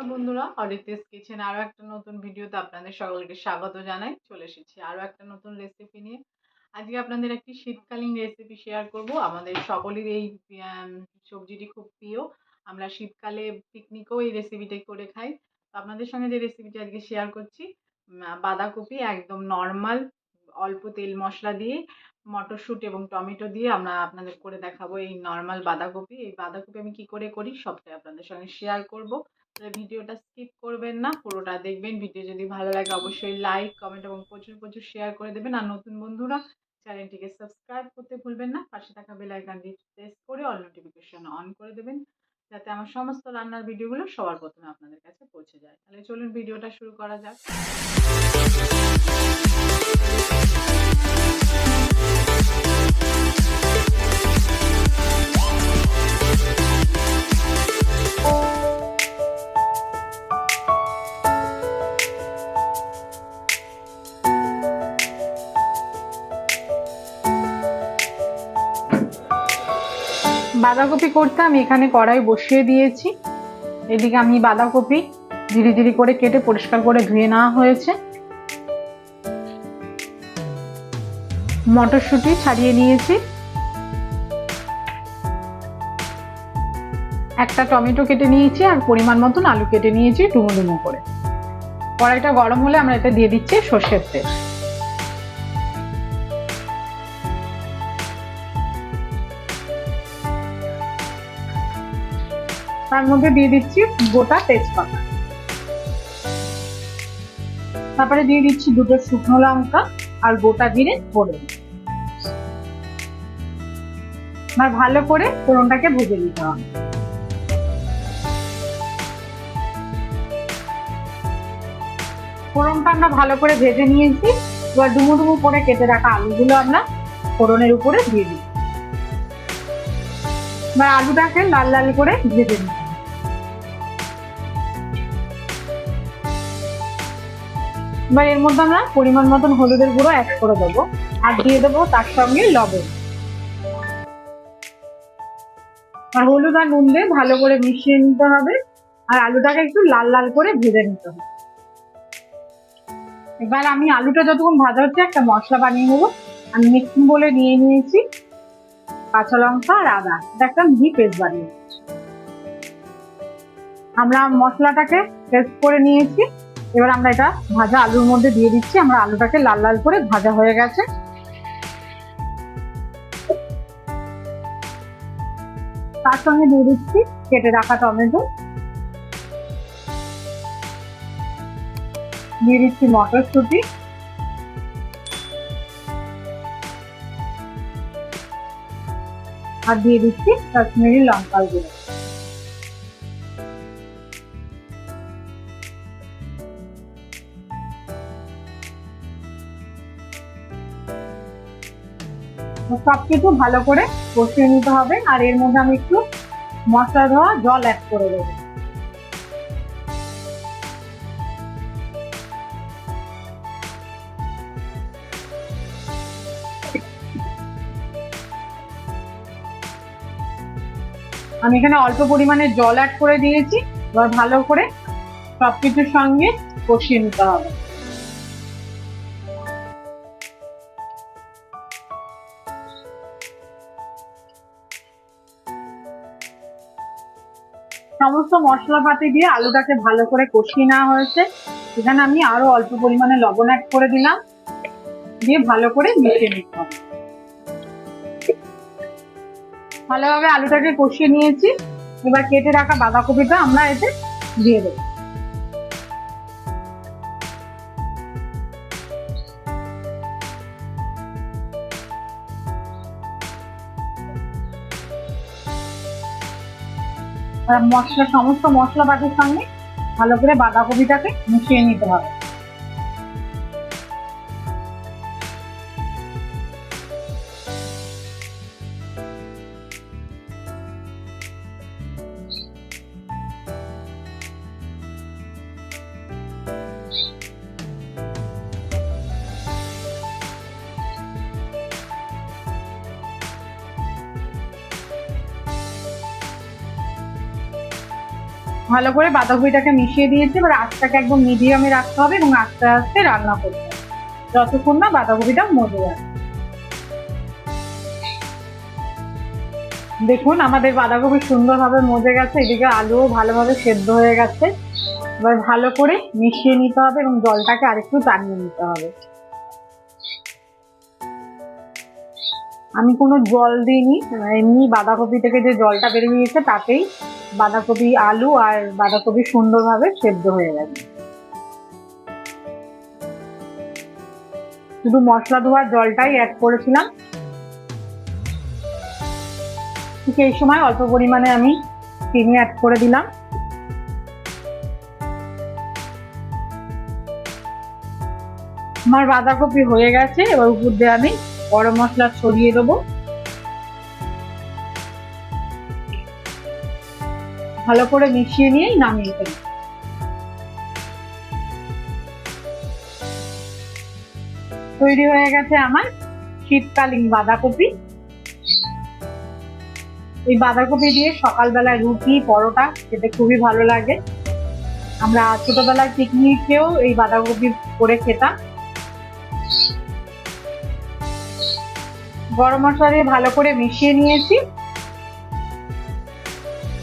নমস্কার বন্ধুরা, অরিত্রিস কিচেন আরো একটা নতুন ভিডিওতে আপনাদের সকলকে স্বাগত জানাই। চলে এসেছি আরো একটা নতুন রেসিপি নিয়ে। আজকে আপনাদের একটি শীতকালীন রেসিপি শেয়ার করব। আমাদের সকলের এই সবজিটি খুব প্রিয়। আমরা শীতকালে পিকনিকেও এই রেসিপিটাই করে খাই। তো আপনাদের সঙ্গে যে রেসিপিটি আজকে শেয়ার করছি, বাঁধাকপি একদম নর্মাল অল্প তেল মশলা দিয়ে মটরশুঁটি এবং টমেটো দিয়ে আমরা আপনাদের করে দেখাবো এই নর্মাল বাঁধাকপি। এই বাঁধাকপি আমি কি করে করি সবটাই আপনাদের সঙ্গে শেয়ার করব। ভিডিওটা স্কিপ করবেন না, পুরোটা দেখবেন। ভিডিও যদি ভালো লাগে অবশ্যই লাইক কমেন্ট এবং প্রচুর প্রচুর শেয়ার করে দেবেন। আর নতুন বন্ধুরা চ্যানেলটিকে সাবস্ক্রাইব করতে ভুলবেন না। পাশে থাকা বেল আইকনটি প্রেস করে অল নোটিফিকেশন অন করে দেবেন, যাতে আমার সমস্ত রান্নার ভিডিওগুলো সবার প্রথমে আপনাদের কাছে পৌঁছে যায়। তাহলে চলুন ভিডিওটা শুরু করা যাক। বাঁধাকপি করতে আমি এখানে কড়াই বসিয়ে দিয়েছি। এদিকে আমি বাঁধাকপি ধীরে ধীরে করে কেটে পরিষ্কার করে ধুয়ে নেওয়া হয়েছে। মটরশুঁটি ছাড়িয়ে নিয়েছি, একটা টমেটো কেটে নিয়েছি আর পরিমাণ মতন আলু কেটে নিয়েছি ডুমো ডুমো করে। কড়াইটা গরম হলে আমরা এতে দিয়ে দিচ্ছি সর্ষের তেল। তার মধ্যে দিয়ে দিচ্ছি গোটা তেজপাতা, তারপরে দিয়ে দিচ্ছি দুটো শুকনো লঙ্কা আর গোটা জিরে ফোড়ন। আর ভালো করে ফোড়নটাকে ভেজে নিতে হবে। ফোড়নটা আমরা ভালো করে ভেজে নিয়েছি। এবার ডুমো ডুমো করে কেটে রাখা আলুগুলো আমরা ফোড়নের উপরে দিয়ে দিই। এবার আলুটাকে লাল লাল করে ভেজে নিতে হবে। এবার এর মধ্যে আমরা পরিমাণ মতন হলুদের গুঁড়ো অ্যাড করে দেবো আর দিয়ে দেবো তার সঙ্গে লবণ। আর হলুদ আর নুন দিয়ে ভালো করে মিশিয়ে নিতে হবে আর আলুটাকে একটু লাল লাল করে ভেজে নিতে হবে। এবার আমি আলুটা যতক্ষণ ভাজা হচ্ছে একটা মশলা বানিয়ে নেবো। আমি মিক্সিং বলে নিয়ে নিয়েছি কাঁচা লঙ্কা আর আদা, এটা একটা মিহি পেস্ট বানিয়ে নিয়েছি। আমরা মশলাটাকে পেস্ট করে নিয়েছি। এবার আমরা এটা ভাজা আলুর মধ্যে দিয়ে দিচ্ছি। আমরা আলুটাকে লাল লাল করে ভাজা হয়ে গেছে। তার সঙ্গে দিয়ে দিচ্ছি কেটে রাখা টমেটো, দিয়ে দিচ্ছি মটরশুঁটি, আর দিয়ে দিচ্ছি কাশ্মীরি লঙ্কার গুঁড়ো। সবকিছু ভালো করে কষিয়ে নিতে হবে। আর এর মধ্যে আমি একটু মশলা ধোয়া জল অ্যাড করে দেবো। আমি এখানে অল্প পরিমাণে জল অ্যাড করে দিয়েছি। এবার ভালো করে সবকিছুর সঙ্গে কষিয়ে নিতে হবে। সমস্ত মশলাপাতি দিয়ে আলুটাকে ভালো করে কষিয়ে নেওয়া হয়েছে। এখানে আমি আরো অল্প পরিমাণে লবণ অ্যাড করে দিলাম, দিয়ে ভালো করে মিশিয়ে নিতে হবে। ভালোভাবে আলুটাকে কষিয়ে নিয়েছি। এবার কেটে রাখা বাঁধাকপিটা আমরা এতে দিয়ে দেবো। সমস্ত মশলাপাতির সঙ্গে ভালো করে বাঁধাকপিটাকে মিশিয়ে নিতে হবে। ভালো করে বাঁধাকপিটাকে মিশিয়ে দিয়েছি। এবার আঁচটাকে একদম মিডিয়ামে রাখতে হবে এবং আস্তে আস্তে রান্না করতে হবে যতক্ষণ না বাঁধাকপিটা মজে যাবে। দেখুন আমাদের বাঁধাকপি সুন্দরভাবে মজে গেছে, এদিকে আলুও ভালোভাবে সেদ্ধ হয়ে গেছে। এবার ভালো করে মিশিয়ে নিতে হবে এবং জলটাকে আরেকটু টানিয়ে নিতে হবে। আমি কোনো জল দিইনি, এমনি বাঁধাকপি থেকে যে জলটা বেরিয়ে গেছে তাতেই বাঁধাকপি, আলু আর বাঁধাকপি সুন্দরভাবে সেদ্ধ হয়ে গেছে। শুধু মশলা ধোয়ার জলটাই অ্যাড করেছিলাম। ঠিক এই সময় অল্প পরিমাণে আমি চিনি অ্যাড করে দিলাম। আমার বাঁধাকপি হয়ে গেছে। এবার উপর দিয়ে আমি গরম মশলা ছড়িয়ে দেবো। ভালো করে মিশিয়ে নিয়েই নামিয়ে ফেলি। তৈরি হয়ে গেছে আমার শীতকালীন বাঁধাকপি। এই বাঁধাকপি দিয়ে সকালবেলা রুটি, পরোটা খেতে খুবই ভালো লাগে। আমরা ছোটবেলায় পিকনিকেও এই বাঁধাকপি করে খেতাম। গরম মশলা দিয়ে ভালো করে মিশিয়ে নিয়েছি।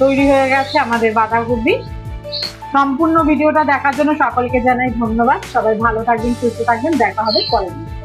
তৈরি হয়ে গেছে আমাদের বাঁধাকপি। সম্পূর্ণ ভিডিওটা দেখার জন্য সকলকে জানাই ধন্যবাদ। সবাই ভালো থাকবেন, সুস্থ থাকবেন। দেখা হবে পরের দিন।